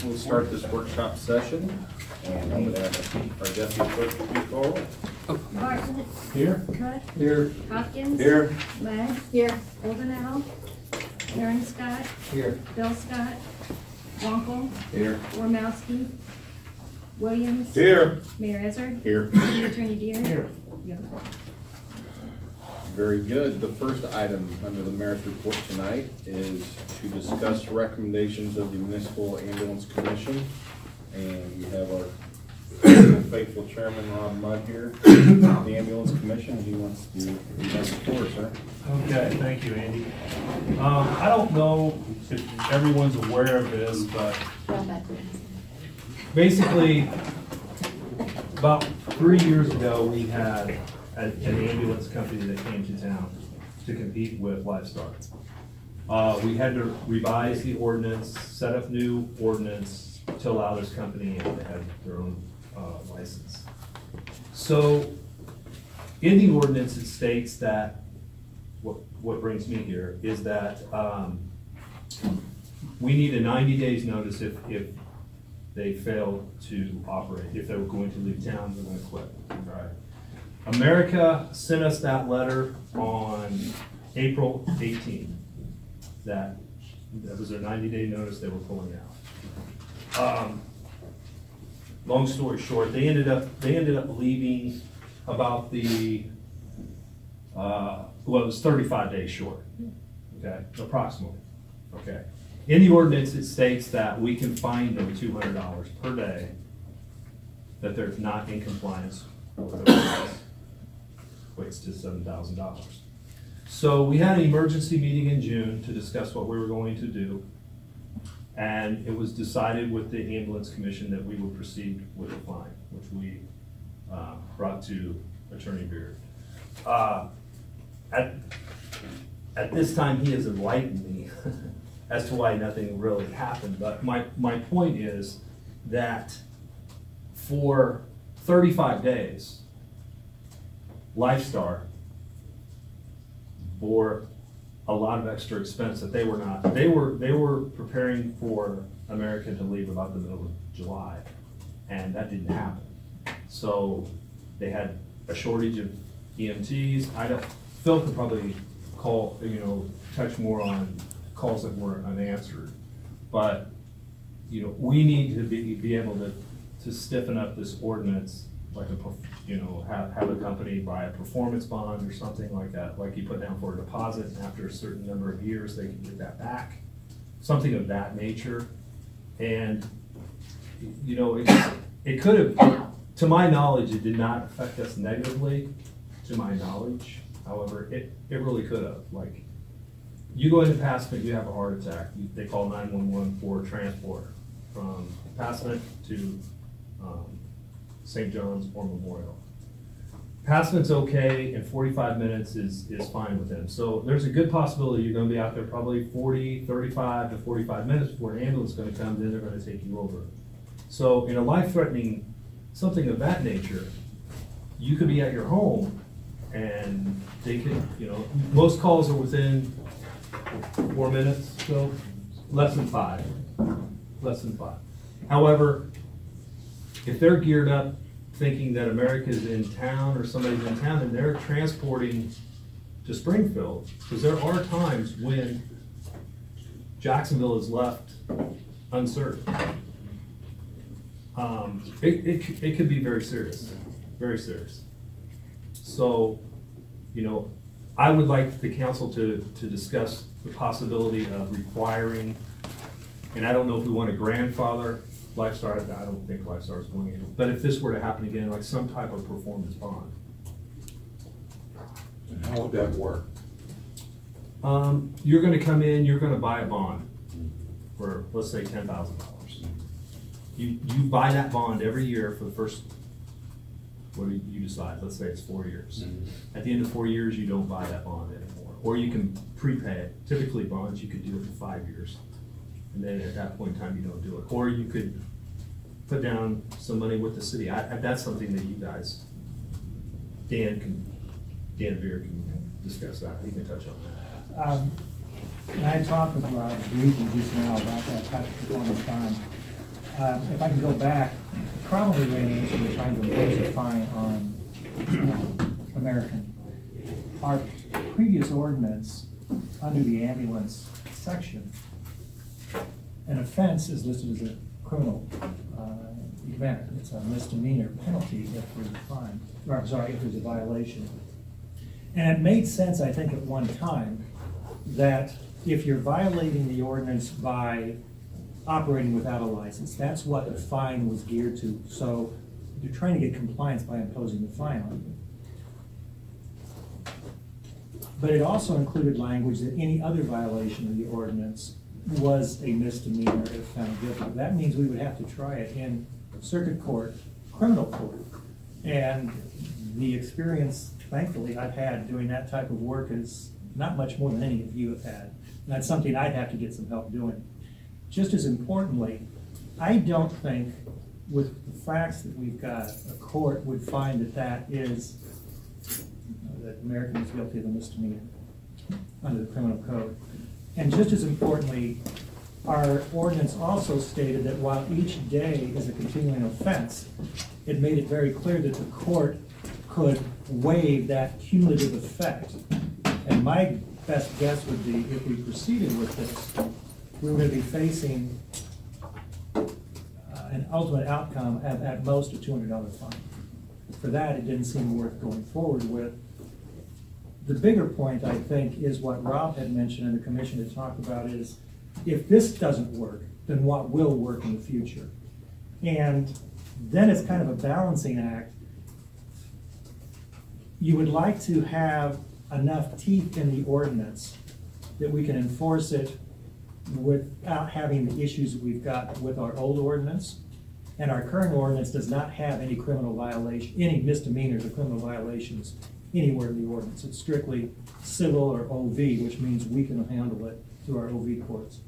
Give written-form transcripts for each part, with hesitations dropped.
We'll start this workshop session. And I'm going to ask our deputy clerk to please call roll. Barton. Here. Cut. Here. Hopkins. Here. Ladd. Here. Oldenau. Aaron Scott. Here. Bill Scott. Wonkel. Here. Wormowski. Williams. Here. Mayor Ezzard. Here. City Attorney Deere. Here. Yep. Very good. The first item under the mayor's report tonight is to discuss recommendations of the Municipal Ambulance Commission. And we have our faithful chairman, Rob Mudd, here, the Ambulance Commission. He wants to do the floor, sir. Okay, thank you, Andy. I don't know if everyone's aware of this, but basically, about 3 years ago, we had an ambulance company that came to town to compete with Livestock. We had to revise the ordinance, set up new ordinance to allow this company, and they had their own license. So, in the ordinance, it states that, what brings me here, is that we need a 90 days notice if they fail to operate. If they were going to leave town, they're going to quit. All right. America sent us that letter on April 18th. That was their 90-day notice they were pulling out. Long story short, they ended up leaving about the well, it was 35 days short. Okay, approximately. Okay. In the ordinance, it states that we can fine them $200 per day that they're not in compliance with the ordinance. Equates to $7,000. So we had an emergency meeting in June to discuss what we were going to do. And it was decided with the Ambulance Commission that we would proceed with a fine, which we brought to Attorney Beard. At this time, he has enlightened me as to why nothing really happened. But my point is that for 35 days, Lifestar bore a lot of extra expense that they were not. They were preparing for America to leave about the middle of July, and that didn't happen. So they had a shortage of EMTs. Phil could probably touch more on calls that weren't unanswered, but we need to be able to stiffen up this ordinance, like have a company buy a performance bond or something like that, like you put down for a deposit, and after a certain number of years they can get that back, something of that nature. And it could have, to my knowledge, it did not affect us negatively, to my knowledge. However, it really could have. Like, you go into Passman, you have a heart attack, they call 911 for transport from Passman to St. John's or Memorial. Passman's okay, and 45 minutes is fine with them. So there's a good possibility you're going to be out there probably 35 to 45 minutes before an ambulance is going to come, then they're going to take you over. So in a life-threatening, something of that nature, you could be at your home, and they could, most calls are within 4 minutes, so less than 5. Less than 5. However, if they're geared up thinking that America's in town or somebody's in town and they're transporting to Springfield, because there are times when Jacksonville is left unserved. It could be very serious, very serious. So, I would like the council to discuss the possibility of requiring, and I don't know if we want to grandfather Lifestar, I don't think Lifestar is going to, but if this were to happen again, like some type of performance bond. And how would that work? You're going to come in, you're going to buy a bond for, let's say, $10,000. You buy that bond every year for the first, what do you decide? Let's say it's 4 years. Mm-hmm. At the end of 4 years, you don't buy that bond anymore. Or you can prepay it. Typically, bonds, you could do it for 5 years. And then at that point in time, you don't do it. Or you could put down some money with the city. That's something that you guys, Dan Beer can discuss that. He can touch on that. And I talked with Rob briefly just now about that type of performance bond. If I can go back, probably ran the issue of trying to impose a fine on American. Our previous ordinance, under the ambulance section, an offense is listed as a criminal event. It's a misdemeanor penalty if there's a fine, or I'm sorry, if there's a violation. And it made sense, I think, at one time, that if you're violating the ordinance by operating without a license, that's what the fine was geared to. So you're trying to get compliance by imposing the fine on you. But it also included language that any other violation of the ordinance was a misdemeanor if found guilty. That means we would have to try it in circuit court, criminal court. And the experience, thankfully, I've had doing that type of work is not much more than any of you have had. And that's something I'd have to get some help doing. Just as importantly, I don't think, with the facts that we've got, a court would find that that American is guilty of a misdemeanor under the criminal code. And just as importantly, our ordinance also stated that while each day is a continuing offense, it made it very clear that the court could waive that cumulative effect. And my best guess would be, if we proceeded with this, we were going to be facing an ultimate outcome of at most a $200 fine. For that, it didn't seem worth going forward with. The bigger point, I think, is what Rob had mentioned and the commission had talked about is, if this doesn't work, then what will work in the future? And then it's kind of a balancing act. You would like to have enough teeth in the ordinance that we can enforce it without having the issues that we've got with our old ordinance. And our current ordinance does not have any criminal violation, any misdemeanors or criminal violations anywhere in the ordinance. It's strictly civil or OV, which means we can handle it through our OV courts.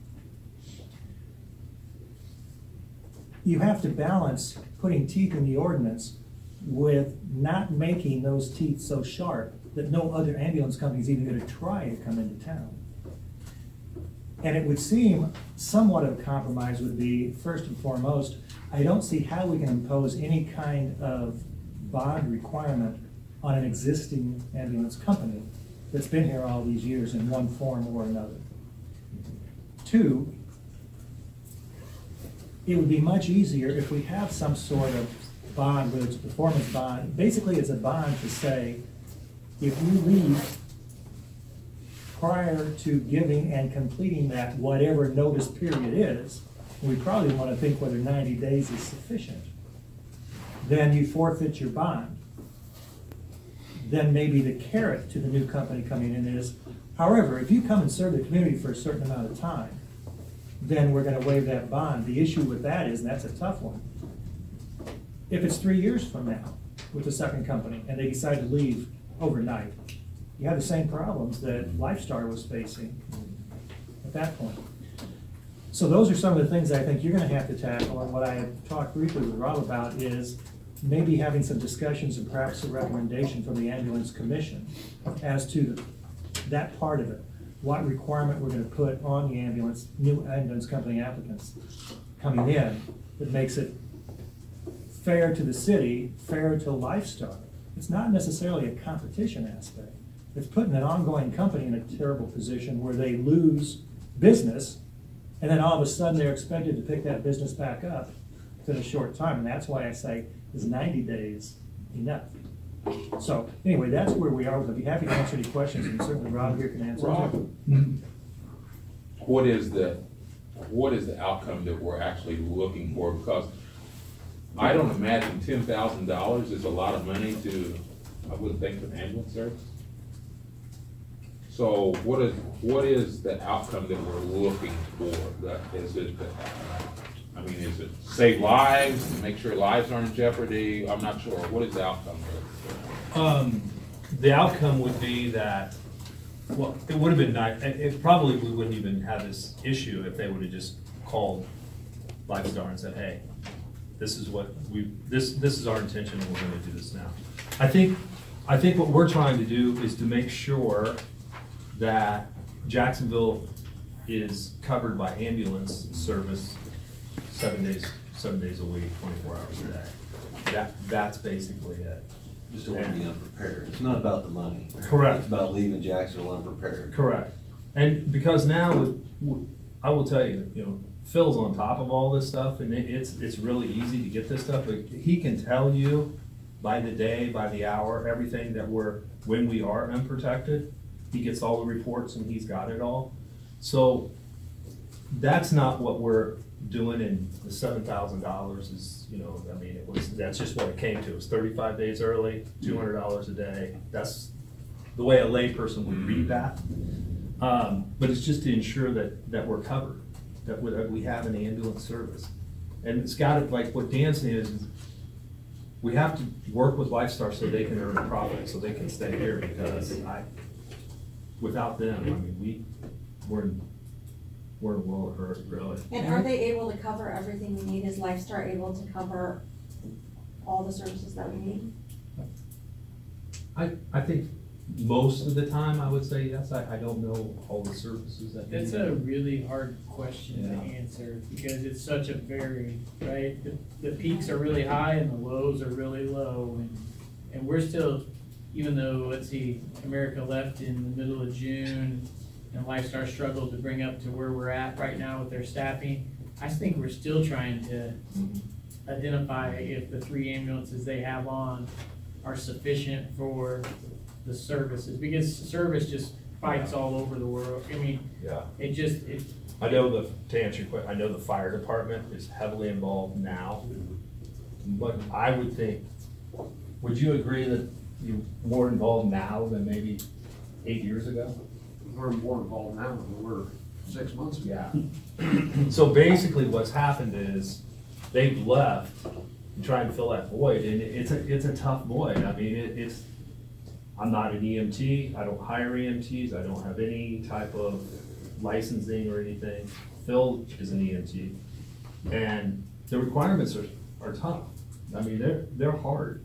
You have to balance putting teeth in the ordinance with not making those teeth so sharp that no other ambulance company is even going to try to come into town. And it would seem somewhat of a compromise would be, first and foremost, I don't see how we can impose any kind of bond requirement on an existing ambulance company that's been here all these years in one form or another. Two, it would be much easier if we have some sort of bond, whether it's a performance bond. Basically, it's a bond to say, if you leave prior to giving and completing that whatever notice period is, we probably want to think whether 90 days is sufficient, then you forfeit your bond. Then maybe the carrot to the new company coming in is, however, if you come and serve the community for a certain amount of time, then we're going to waive that bond. The issue with that is, and that's a tough one, if it's 3 years from now with the second company and they decide to leave overnight, you have the same problems that Lifestar was facing at that point. So those are some of the things I think you're going to have to tackle. And what I have talked briefly with Rob about is maybe having some discussions and perhaps a recommendation from the ambulance commission as to that part of it. What requirement we're going to put on the ambulance, new ambulance company applicants coming in that makes it fair to the city, fair to Lifestar. It's not necessarily a competition aspect. It's putting an ongoing company in a terrible position where they lose business, and then all of a sudden they're expected to pick that business back up in a short time. And that's why I say, is 90 days enough? So anyway, that's where we are. I'd be happy to answer any questions, and certainly Rob here can answer. Rob, what is the outcome that we're actually looking for? Because I don't imagine $10,000 is a lot of money to, I wouldn't think, for ambulance service. So what is the outcome that we're looking for? Is it save lives, make sure lives aren't in jeopardy? I'm not sure. What is the outcome there? The outcome would be that, well, it would have been nice. It probably we wouldn't even have this issue if they would have just called Lifestar and said, "Hey, this is what this is our intention, and we're going to do this now." I think what we're trying to do is to make sure that Jacksonville is covered by ambulance service 7 days a week, 24 hours a day. That's basically it. Just don't want to be unprepared. It's not about the money. Correct. It's about leaving Jacksonville unprepared. Correct. And because now, I will tell you, Phil's on top of all this stuff, and it's really easy to get this stuff, but he can tell you by the day, by the hour, everything that when we are unprotected. He gets all the reports and he's got it all. So that's not what we're doing, and the $7,000 is, that's just what it came to. It was 35 days early, $200 a day. That's the way a layperson would read that. But it's just to ensure that we're covered, that we have an ambulance service. And it's got to, like what Dan's saying is we have to work with Lifestar so they can earn a profit, so they can stay here, because without them, we're in a world of hurt, really. And are they able to cover everything we need? Is Lifestar able to cover all the services that we need? I think most of the time, I would say yes. I don't know all the services that. That's a really hard question to Yeah. answer, because it's such a vary, right? The peaks are really high and the lows are really low, and we're still, even though, let's see, America left in the middle of June, and Lifestar struggled to bring up to where we're at right now with their staffing, I think we're still trying to identify if the 3 ambulances they have on are sufficient for the services, because service just fights all over the world. Yeah. I know to answer your question, I know the fire department is heavily involved now, but I would think, would you agree that you're more involved now than maybe 8 years ago? We're more involved now than we were 6 months ago. Yeah. So basically what's happened is they've left and trying to fill that void, and it's a tough void. I'm not an EMT, I don't hire EMTs, I don't have any type of licensing or anything. Phil is an EMT, and the requirements are tough. They're hard.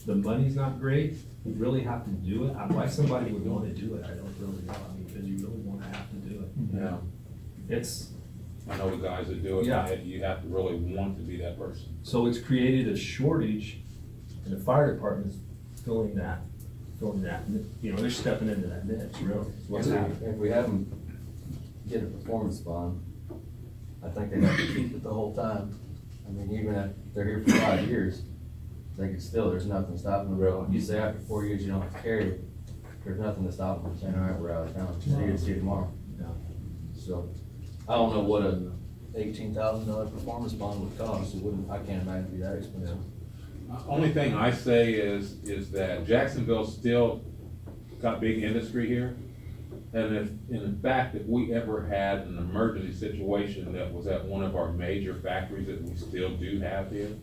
The money's not great, we really have to do it. Why somebody would want to do it, I don't really know. Because you really want to have to do it. Yeah. I know the guys that do it, Yeah. you have to really want to be that person. So it's created a shortage, and the fire department's filling that, they're stepping into that niche, really. What's happening? If we have them get a performance bond, I think they have to keep it the whole time. Even if they're here for 5 years, they could still, there's nothing stopping them. You say after 4 years you don't have to carry it, there's nothing to stop them from saying, all right, we're out of town, see you tomorrow. Yeah. So, I don't know what a $18,000 performance bond would cost. I can't imagine it'd be that expensive. Only thing I say is that Jacksonville still got big industry here. And if, in fact, if we ever had an emergency situation that was at one of our major factories that we still do have here,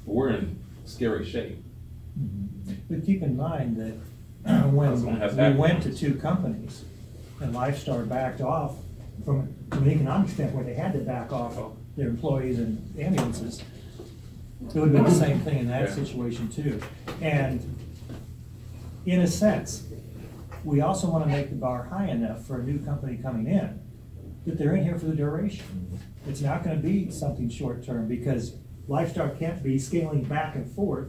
we're in scary shape. But keep in mind that when we went to 2 companies and Lifestar backed off from an economic standpoint, they had to back off their employees and ambulances. It would have been the same thing in that situation too. And in a sense, we also want to make the bar high enough for a new company coming in that they're in here for the duration. It's not going to be something short term, because Lifestar can't be scaling back and forth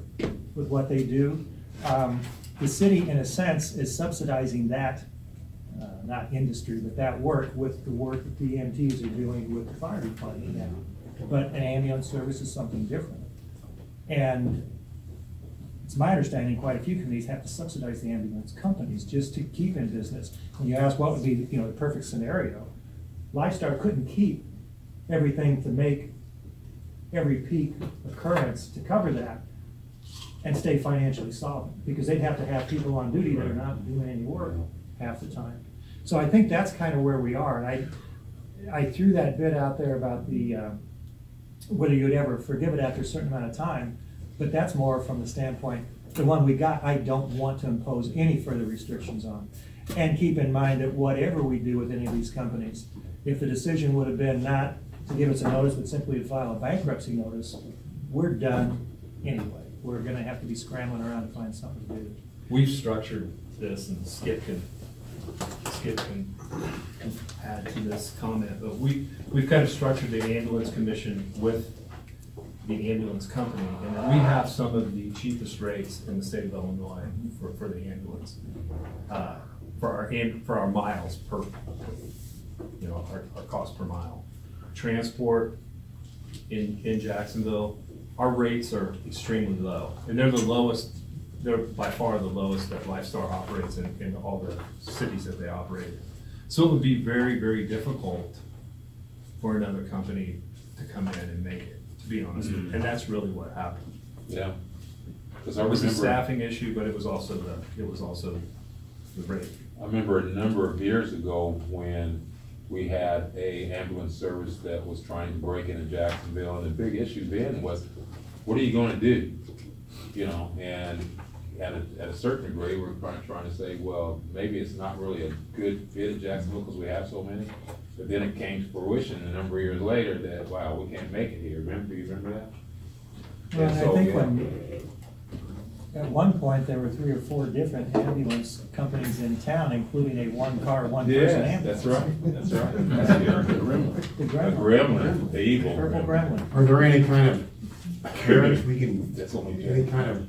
with what they do. The city, in a sense, is subsidizing that, not industry, but that work with the work that the EMTs are doing with the fire department now. But an ambulance service is something different. And it's my understanding quite a few companies have to subsidize the ambulance companies just to keep in business. When you ask what would be, the perfect scenario, Lifestar couldn't keep everything to make every peak occurrence to cover that and stay financially solvent, because they'd have to have people on duty that are not doing any work half the time. So I think that's kind of where we are. And I threw that bit out there about the whether you'd ever forgive it after a certain amount of time, but that's more from the standpoint, the one we got, I don't want to impose any further restrictions on. And keep in mind that whatever we do with any of these companies, if the decision would have been not to give us a notice, but simply to file a bankruptcy notice, we're done anyway. We're gonna have to be scrambling around to find something to do. We've structured this, and Skip can Skip can add to this comment, but we've kind of structured the ambulance commission with the ambulance company, and we have some of the cheapest rates in the state of Illinois for the ambulance. For our miles per, you know, our cost per mile. Transport in Jacksonville, our rates are extremely low, and they're the lowest, they're by far the lowest that Lifestar operates in all the cities that they operate. So it would be very, very difficult for another company to come in and make it, to be honest with you, and that's really what happened. Yeah. Because I It was a remember, staffing issue, but it was also the rate. I remember a number of years ago when we had a ambulance service that was trying to break into Jacksonville, and the big issue then was, what are you gonna do? You know, and at a certain degree, we're trying to say, well, maybe it's not really a good fit in Jacksonville because we have so many. But then it came to fruition a number of years later that, wow, we can't make it here. You remember that? Well, And and so, I think yeah. when, at one point, there were 3 or 4 different ambulance companies in town, including a one-car, one-person Yes, ambulance. that's right, that's right. The A Gremlin. gremlin, the evil. Purple Gremlin. Are there any kind of carrots we can, That's only any kind of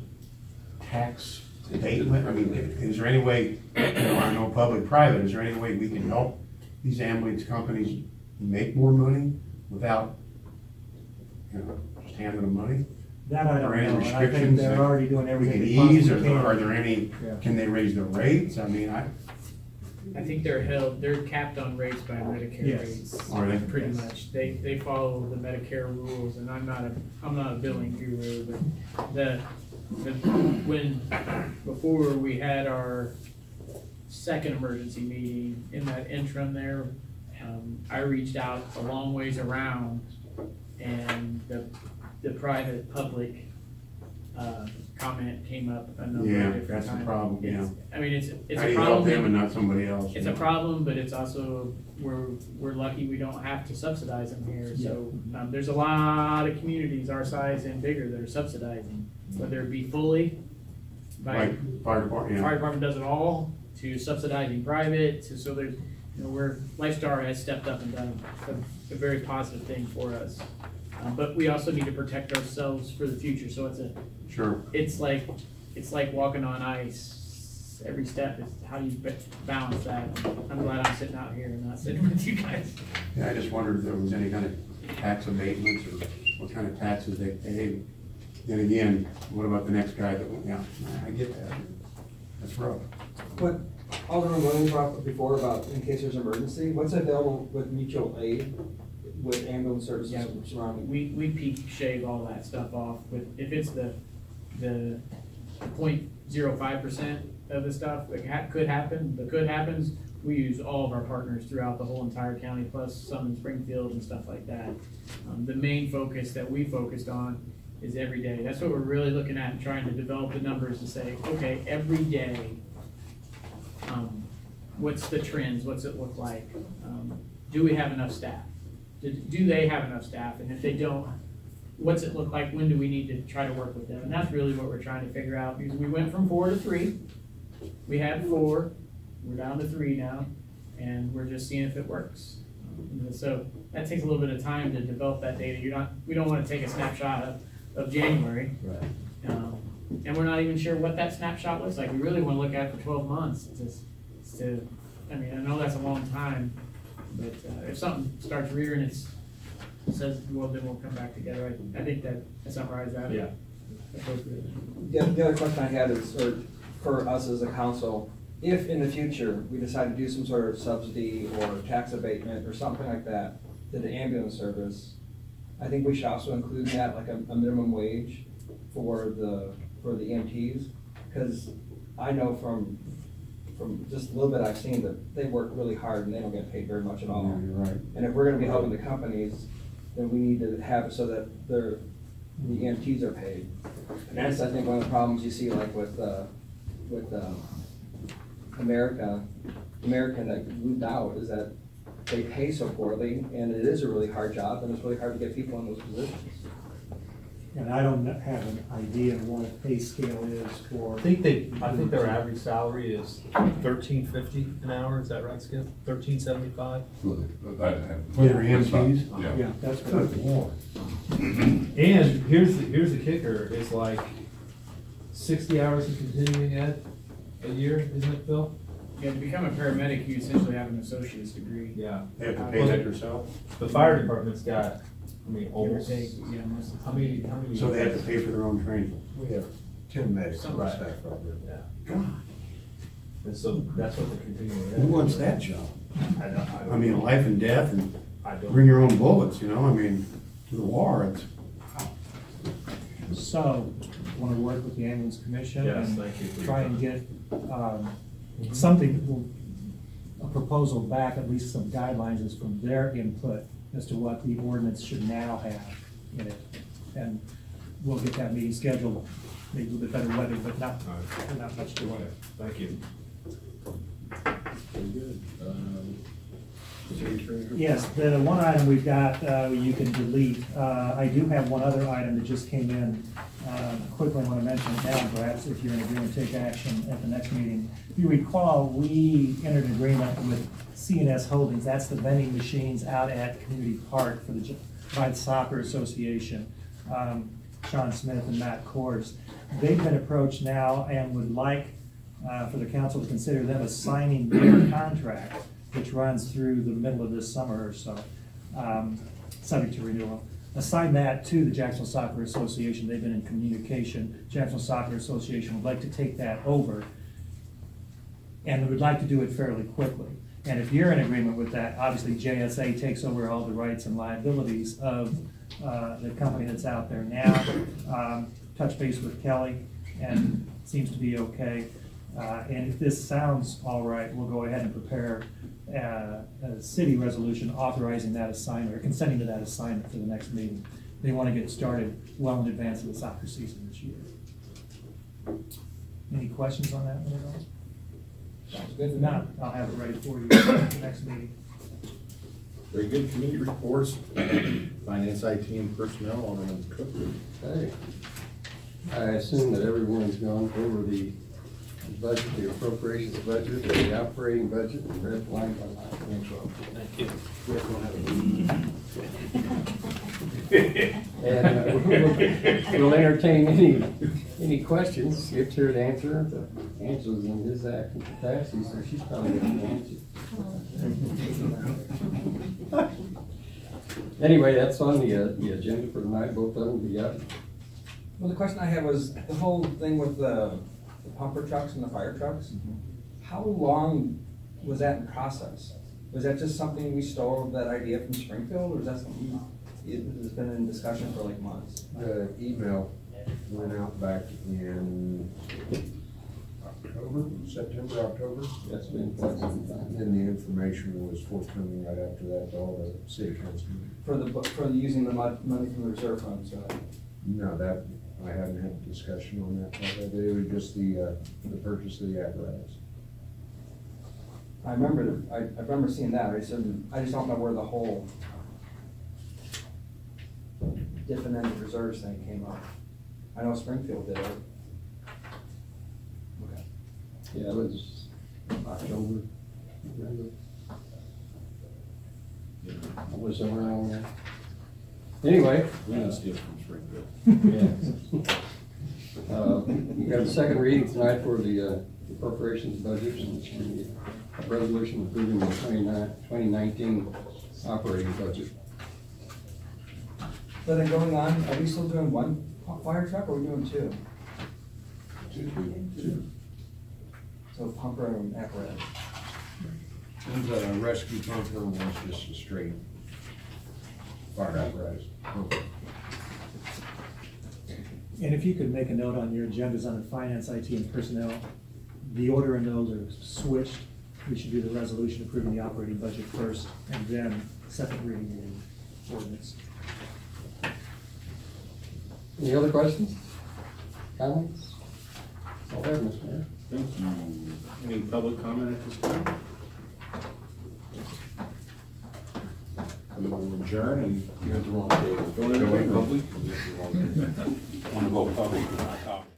tax abatement? I mean, is there any way, you know, I know public-private, is there any way we can help these ambulance companies make more money without, you know, just handing them money? That I Are don't there any know, and I think restrictions they're that already doing We everything can they possibly ease, or can. are there any, Yeah. can they raise the rates? I mean, I think they're capped on rates by Medicare Yes. rates. Are they? Pretty Yes. much. They follow the Medicare rules, and I'm not a billing guru, but before we had our second emergency meeting, in that interim there, I reached out a long ways around, and the private public comment came up a number Yeah, of different times. that's the problem, yeah. I mean, it's how a do you help them and problem. not somebody else? It's a problem, but it's also, we're lucky we don't have to subsidize them here. So, there's a lot of communities our size and bigger that are subsidizing, whether it be fully by, Like fire department, fire yeah. department does it all, to subsidizing private, so there's, you know, where Lifestar has stepped up and done a very positive thing for us. But we also need to protect ourselves for the future, so Sure. it's like walking on ice. Every step is, how do you balance that? I'm glad I'm sitting out here and not sitting with you guys. Yeah, I just wondered if there was any kind of tax abatements or what kind of taxes they pay. Then again, what about the next guy that went, yeah, I get that. That's rough. What Alderman Williams brought up before about in case there's an emergency, what's available with mutual aid with ambulance services Yeah. surrounding? We peak shave all that stuff off with, if it's the 0.05% of the stuff that could happen, the could happens, we use all of our partners throughout the whole entire county, plus some in Springfield and stuff like that. The main focus that we focused on is every day. That's what we're really looking at, and trying to develop the numbers to say, okay, every day, what's the trends, what's it look like? Do we have enough staff? Do they have enough staff? And if they don't, what's it look like? When do we need to try to work with them? And that's really what we're trying to figure out, because we went from 4 to 3. We had 4, we're down to 3 now, and we're just seeing if it works. So that takes a little bit of time to develop that data. We don't want to take a snapshot of January. Right. And we're not even sure what that snapshot looks like. We really want to look at it for 12 months I mean, I know that's a long time, but if something starts rearing its says, well, then we'll come back together. I think that I summarized that. Yeah. Appropriately. The other question I had is, or for us as a council, if in the future we decide to do some sort of subsidy or tax abatement or something like that to the ambulance service, I think we should also include that, like a minimum wage for the EMTs, because I know from just a little bit I've seen that they work really hard and they don't get paid very much at all. Yeah, you're right. And if we're gonna be helping the companies, then we need to have it so that the EMTs are paid. And that's, I think, one of the problems you see, like with American that moved out, is that they pay so poorly, and it is a really hard job, and it's really hard to get people in those positions. And I don't have an idea of what a pay scale is for. I think their average salary is $13.50 an hour, is that right, Skip? $13.75? For their EMTs? Yeah, that's Good what, Lord. And here's the kicker, it's like 60 hours of continuing ed a year, isn't it, Phil? Yeah, to become a paramedic, you essentially have an associate's degree. Yeah. They have to pay that themselves? The fire department's got, Give or almost, take, yeah, most of the how time. many? So they have to pay for their own training? We have 10 medics on Right. staff out there. Yeah, God, and so that's what the continuing ed. who wants that job? I mean, life and death and I don't. bring your own bullets, you know, I mean, to the war, it's, so, want to work with the ambulance commission Yes, and thank you for your try and time. get, something, a proposal back, at least some guidelines is from their input as to what the ordinance should now have in it. And we'll get that meeting scheduled, maybe a little bit better weather, but not much delay. Thank you. Very good. City treasurer? Yes, the one item we've got, you can delete. I do have one other item that just came in. Quickly, I want to mention it now, perhaps if you're in agreement, take action at the next meeting. If you recall, we entered an agreement with CNS Holdings, that's the vending machines out at Community Park for the Pride Soccer Association. Sean Smith and Matt Kors. They've been approached now and would like for the council to consider them assigning their contract, which runs through the middle of this summer or so, subject to renewal. Assign that to the Jacksonville Soccer Association. They've been in communication. Jacksonville Soccer Association would like to take that over, and would like to do it fairly quickly. And if you're in agreement with that, obviously JSA takes over all the rights and liabilities of the company that's out there now. Touch base with Kelly, and seems to be okay. And if this sounds all right, we'll go ahead and prepare a city resolution authorizing that assignment, or consenting to that assignment for the next meeting. They want to get started well in advance of the soccer season this year. Any questions on that one at all? Sounds good. If not, I'll have it ready for you for the next meeting. Very good. Committee reports, finance, IT, and personnel, Alderman Cook. Okay. I assume that everyone's gone over the budget, the appropriations budget, the operating budget, and read line by line. Thank you. And we'll entertain any questions. Skip's here to answer. The answer's in his acting capacity, so she's probably going to answer. Anyway, that's on the agenda for tonight. Both of them be up. Well, the question I had was the whole thing with the pumper trucks and the fire trucks. How long was that in process? Was that just something we stole that idea from Springfield, or is that something that's been in discussion for like months? The email went out back in September, October. That's been quite some time. And the information was forthcoming right after that to all the city council. For using the money from the reserve fund, so. No, that, I haven't had a discussion on that part of it. It was just the purchase of the apparatus. I remember seeing that. I just don't know where the whole different end of reserves thing came up. I know Springfield did it. Okay. Yeah, it was October, November. It was around there. Anyway. We didn't steal from Springfield. Yeah. We got a second reading tonight for the appropriations budget, and a resolution approving the 2019 operating budget. So then going on, are we still doing one fire truck, or are we doing two? Two. So pumper and apparatus. One's a rescue pumper, and one's just a straight fire apparatus. And if you could make a note on your agendas on the finance, IT, and personnel, the order in those are switched. We should do the resolution approving the operating budget first, and then second reading the ordinance. Any other questions? Comments? All right, Mr. Mayor. Thank you. Any public comment at this time? we will adjourn and You're at the wrong table. go into the Public? Want to go public, not talk.